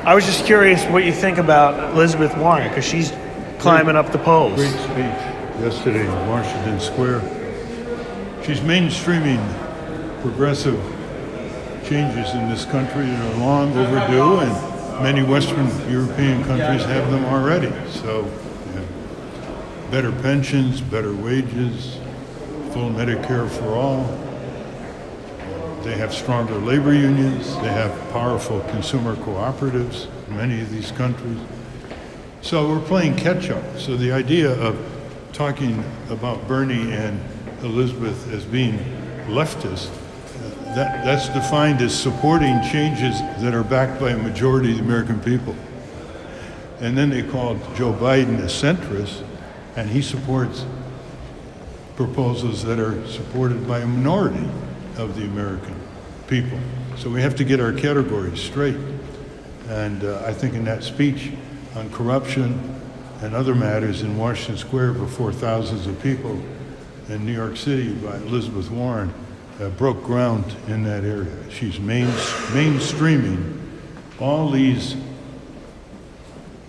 I was just curious what you think about Elizabeth Warren, because she's climbing up the polls. Great speech yesterday in Washington Square. She's mainstreaming progressive changes in this country that are long overdue, and many Western European countries have them already. So, better pensions, better wages, full Medicare for all. They have stronger labor unions. They have powerful consumer cooperatives in many of these countries. So we're playing catch-up. So the idea of talking about Bernie and Elizabeth as being leftist, that's defined as supporting changes that are backed by a majority of the American people. And then they called Joe Biden a centrist, and he supports proposals that are supported by a minority of the American people. So we have to get our categories straight. And I think in that speech on corruption and other matters in Washington Square before thousands of people in New York City by Elizabeth Warren broke ground in that area. She's mainstreaming all these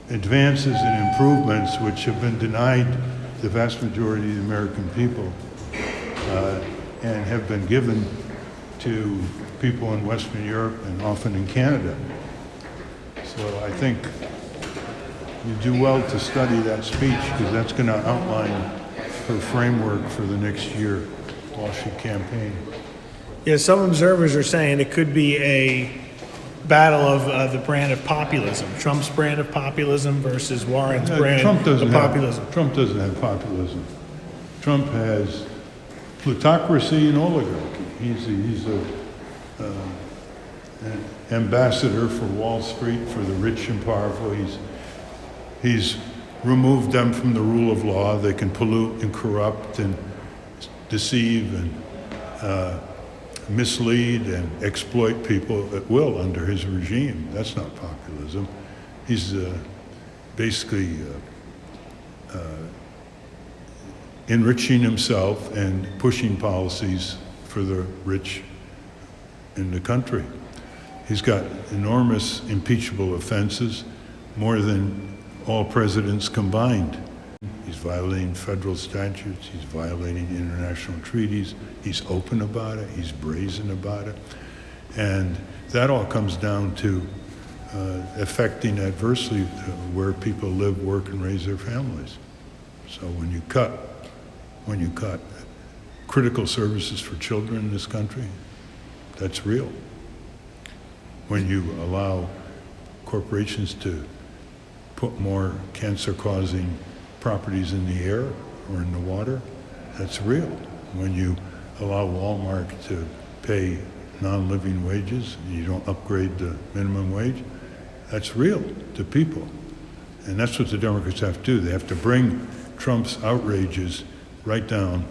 advances and improvements which have been denied the vast majority of the American people and have been given to people in Western Europe and often in Canada. So I think you do well to study that speech, because that's going to outline her framework for the next year while she campaigns. Yeah, some observers are saying it could be a battle of the brand of populism. Trump's brand of populism versus Warren's brand of populism. Trump doesn't have populism. Trump has plutocracy and oligarchy. He's an ambassador for Wall Street, for the rich and powerful. He's removed them from the rule of law. They can pollute and corrupt and deceive and mislead and exploit people at will under his regime. That's not populism. He's basically enriching himself and pushing policies for the rich in the country. He's got enormous impeachable offenses, more than all presidents combined. He's violating federal statutes, he's violating international treaties, he's open about it, he's brazen about it. And that all comes down to affecting adversely where people live, work, and raise their families. So when you cut critical services for children in this country, that's real. When you allow corporations to put more cancer-causing properties in the air or in the water, that's real. When you allow Walmart to pay non-living wages and you don't upgrade the minimum wage, that's real to people. And that's what the Democrats have to do. They have to bring Trump's outrages right down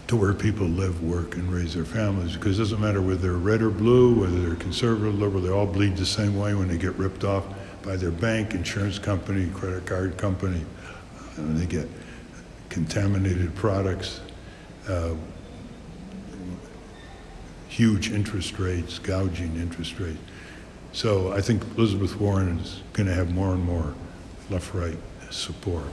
to where people live, work, and raise their families, because it doesn't matter whether they're red or blue, whether they're conservative, liberal, they all bleed the same way when they get ripped off by their bank, insurance company, credit card company, and they get contaminated products, huge interest rates, gouging interest rates. So I think Elizabeth Warren is going to have more and more left-right support.